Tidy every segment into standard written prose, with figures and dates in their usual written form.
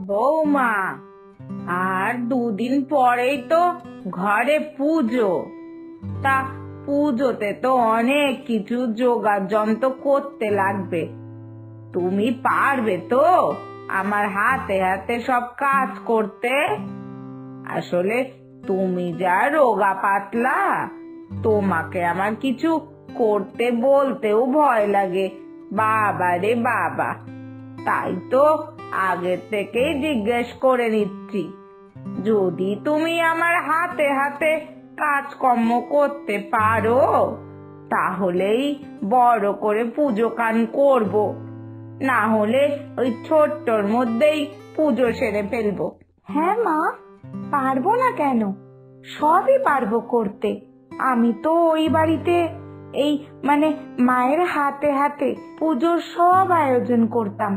বৌমা, আর দুদিন পরেই তো ঘরে পুজো। তা পুজোতে তো অনেক কিছু জোগাড় যন্ত্র করতে লাগবে। তুমি পারবে তো আমার হাতে হাতে সব কাজ করতে? আসলে তুমি যা রোগা পাতলা, তোমাকে আমার কিছু করতে বলতেও ভয় লাগে। বাবা রে বাবা, তাই তো আগের থেকেই জিজ্ঞেস করে নিচ্ছি। যদি তুমি আমার হাতে হাতে কাজকর্ম করতে পারো, তাহলেই বড় করে পুজো কান করব, না হলে ওই ছোট্টর মধ্যেই পুজো সেরে ফেলবো। হ্যাঁ মা, পারবো না কেন? সবই পারবো করতে। আমি তো ওই বাড়িতে এই মায়ের হাতে হাতে পুজোর সব আয়োজন করতাম।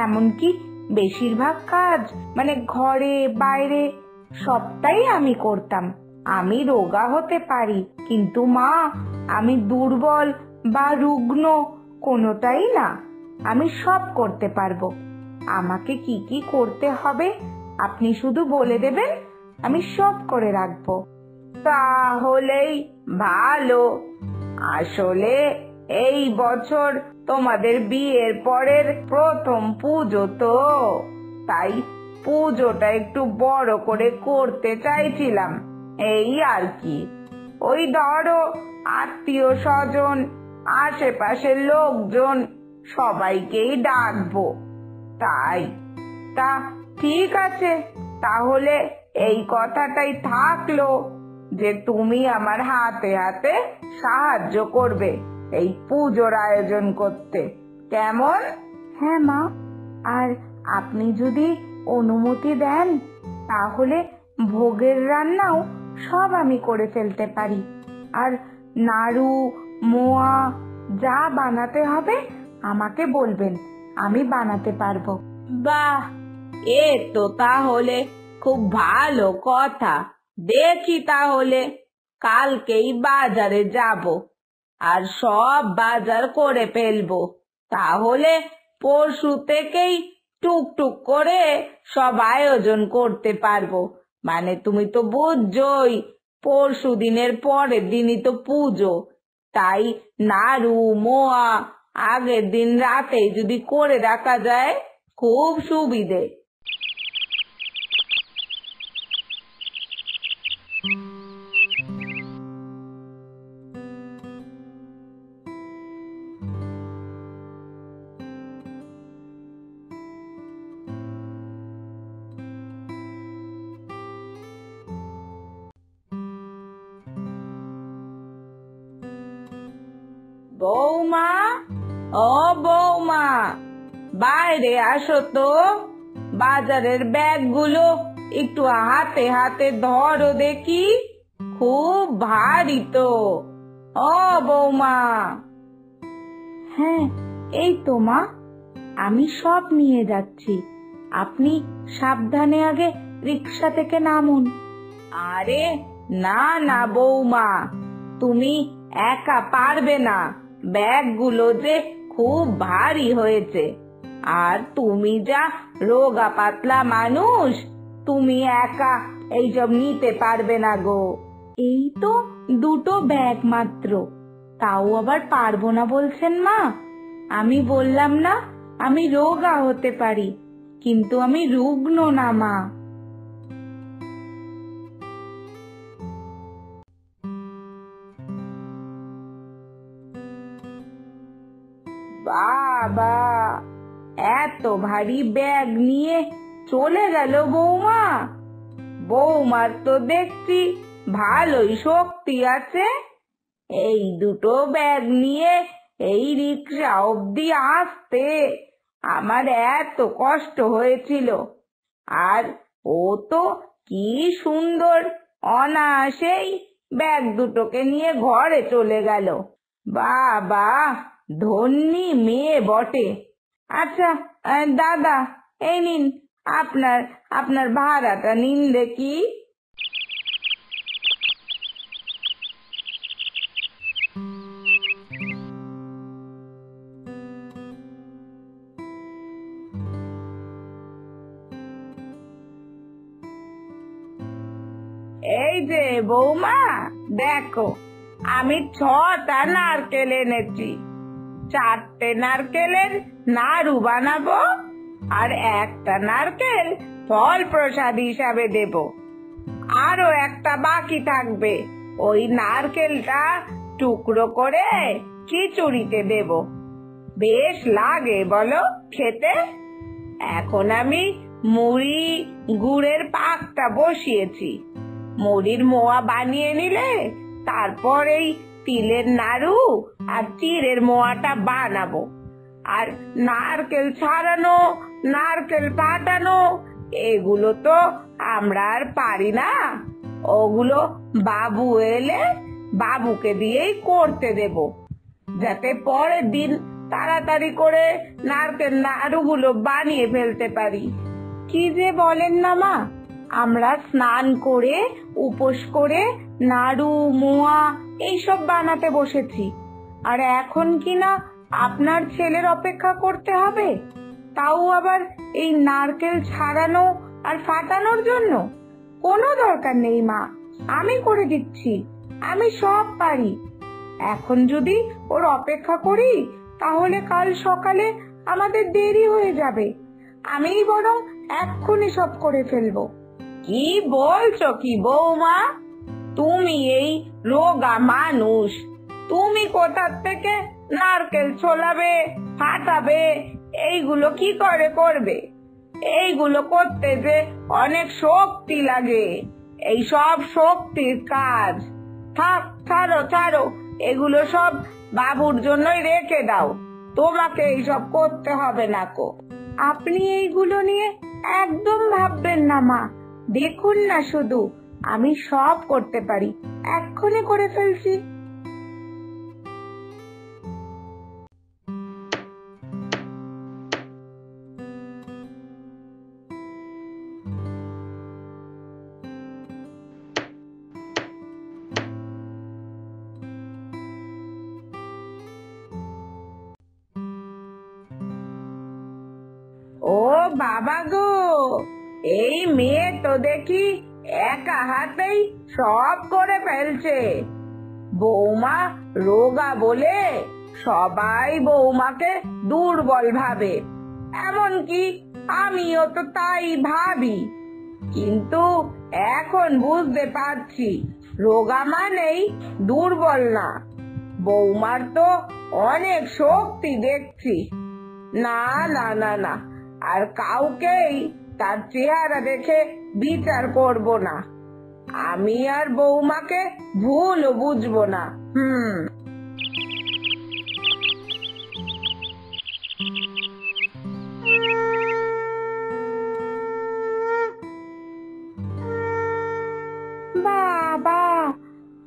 এমনকি বেশিরভাগ কাজ ঘরে বাইরে সবটাই আমি করতাম। আমি রোগা হতে পারি, কিন্তু মা, আমি দুর্বল বা রুগ্ন কোনোটাই না। আমি সব করতে পারবো। আমাকে কি কি করতে হবে আপনি শুধু বলে দেবেন, আমি সব করে রাখবো। তাহলেই ভালো। আসলে এই বছর তোমাদের বিয়ের পরের প্রথম পুজো তো, তাই পুজোটা একটু বড় করে করতে চাইছিলাম, এই আর কি। ওই ধরো, আত্মীয় স্বজন, আশেপাশের লোকজন সবাইকেই ডাকবো। তাই তা ঠিক আছে, তাহলে এই কথাটাই থাকলো যে তুমি আমার হাতে হাতে সাহায্য করবে এই পুজোর আয়োজন করতে, কেমন? হ্যাঁ মা, আর আপনি যদি অনুমতি দেন, তাহলে ভোগের রান্নাও সব আমি করে ফেলতে পারি। আর নাড়ু, মোয়া যা বানাতে হবে আমাকে বলবেন, আমি বানাতে পারবো। বাহ, এ তো তাহলে খুব ভালো কথা। দেখি তাহলে কালকেই বাজারে যাব আর সব বাজার করে ফেলবো। তাহলে পরশু থেকেই টুকটুক করে সব আয়োজন করতে পারবো। তুমি তো বুঝছই, পরশু দিনের পরের দিনই তো পুজো। তাই নাড়ু মোয়া আগের দিন রাতেই যদি করে রাখা যায়, খুব সুবিধে। বৌমা, ও বৌমা, বাইরে আসো তো। বাজারের ব্যাগগুলো একটু হাতে হাতে ধরো দেখি, খুব ভারী তো। ও বৌমা। হ্যাঁ, এই তো মা, আমি সব নিয়ে যাচ্ছি। আপনি সাবধানে আগে রিক্সা থেকে নামুন। আরে না না বৌমা, তুমি একা পারবে না। ব্যাগগুলো যে খুব ভারী হয়েছে, আর তুমি যা রোগা পাতলা মানুষ, তুমি একা এইসব নিতে পারবে না গো। এই তো দুটো ব্যাগ মাত্র, তাও আবার পারবো না বলছেন মা? আমি বললাম না আমি রোগা হতে পারি, কিন্তু আমি রুগ্ন না মা। বাবা, এত ভারী ব্যাগ নিয়ে চলে গেল বৌমা। বৌমার তো দেখছি ভালোই শক্তি আছে। এই দুটো ব্যাগ নিয়ে এই রিক্সা অব্দি আসতে আমার এত কষ্ট হয়েছিল, আর ও তো কি সুন্দর অনায়াসেই ব্যাগ দুটোকে নিয়ে ঘরে চলে গেল। বাবা, ধন্যি মেয়ে বটে। আচ্ছা দাদা, এই নিন আপনার আপনার ভাড়াটা নিন দেখি। এই যে বৌমা, দেখো আমি 6টা নারকেল এনেছি। 4টে নারকেলের নাড়ু বানাবো আর একটা নারকেল ফল প্রসাদ হিসাবে দেব। আরো একটা বাকি থাকবে, ওই নারকেলটা টুকরো করে খিচুড়িতে দেব। বেশ লাগে বলো খেতে? এখন আমি মুড়ি গুড়ের পাকটা বসিয়েছি। মুড়ির মোয়া বানিয়ে নিলে তারপর এই তিলের নাড়ু আর চিড়ের মোয়াটা বানাবো। আর নারকেল ছাড়ানো, নারকেল ফাটানো এগুলো তো আমরা আর পারি না। ওগুলো বাবু এলে বাবুকে দিয়েই করতে দেব, যাতে পরের দিন তাড়াতাড়ি করে নারকেল নাড়ুগুলো বানিয়ে ফেলতে পারি। কি যে বলেন না মা, আমরা স্নান করে উপোস করে নাড়ু মোয়া এইসব বানাতে বসেছি, আর এখন কি না আপনার ছেলের অপেক্ষা করতে হবে, তাও আবার এই নারকেল ছাড়ানো আর ফাটানোর জন্য? কোনো দরকার নেই মা, আমি করে দিচ্ছি, আমি সব পারি। এখন যদি ওর অপেক্ষা করি তাহলে কাল সকালে আমাদের দেরি হয়ে যাবে। আমিই বরং এক্ষুনি সব করে ফেলবো। কি বলছো কি বৌমা? তুমি এই রোগা মানুষ, তুমি কোথা থেকে নারকেল ছোলাবে, ফাটাবে, এইগুলো কি করে করবে? এইগুলো করতে যে অনেক শক্তি লাগে, এই সব শক্তির কাজ। থাক, ছাড়ো ছাড়ো, এগুলো সব বাবুর জন্যই রেখে দাও, তোমাকে এইসব করতে হবে না কো। আপনি এইগুলো নিয়ে একদম ভাববেন না মা, দেখুন না শুধু আমি সব করতে পারি, এক্ষুনি করে ফেলছি। ও বাবা গো, এই মেয়ে তো দেখি একা হাতেই সব করে ফেলছে। বৌমা রোগা বলে সবাই বৌমাকে দুর্বল ভাবে, এমনকি আমিও তো তাই ভাবি। কিন্তু এখন বুঝতে পারছি রোগা মানেই দুর্বল না, বৌমার তো অনেক শক্তি দেখছি। না না না না, আর কাউকেই তার চেহারা দেখে বিচার করব না। আমি আর বৌমাকে ভুলও বুঝবো না। বাবা,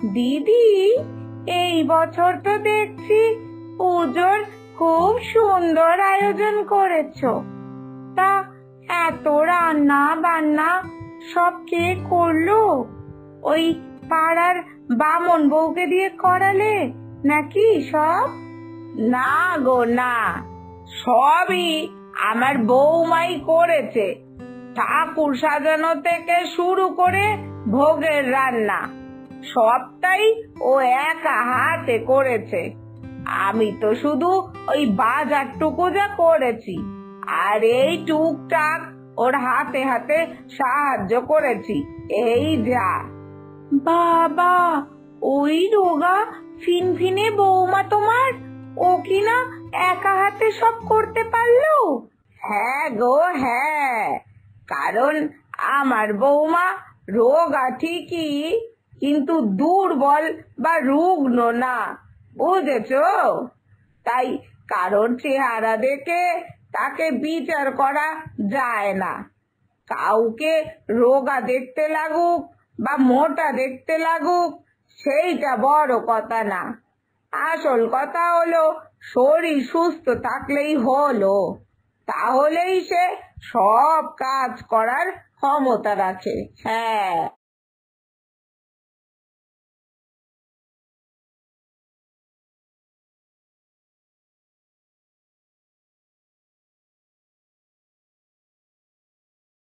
দিদি, এই বছর তো দেখছি পুজোর খুব সুন্দর আয়োজন করেছো। তা এত রান্না বান্না সব কে করলো? ওই পাড়ার বামন বউকে দিয়ে করালে নাকি সব? না গো না, সবই আমার বৌমাই করেছে। ঠাকুর সাজানো থেকে শুরু করে ভোগের রান্না সবটাই ও একা হাতে করেছে। আমি তো শুধু ওই বাজারটুকু যা করেছি, আর এই টুকটাক ওর হাতে হাতে সাহায্য করেছি, এই যা। বাবা, ওই রোগা ফিনফিনে বৌমা তোমার, ও কিনা একা হাতে সব করতে পারলো? হ্যাঁ গো হ্যাঁ, কারণ আমার বৌমা রোগা ঠিকই, কিন্তু দুর্বল বা রুগ্ন না, বুঝেছো? তাই কারোর চেহারা দেখে তাকে বিচার করা যায় না। কাউকে রোগা দেখতে লাগুক বা মোটা দেখতে লাগুক সেইটা বড় কথা না, আসল কথা হলো শরীর সুস্থ থাকলেই হলো, তাহলেই সে সব কাজ করার ক্ষমতা রাখে। হ্যাঁ।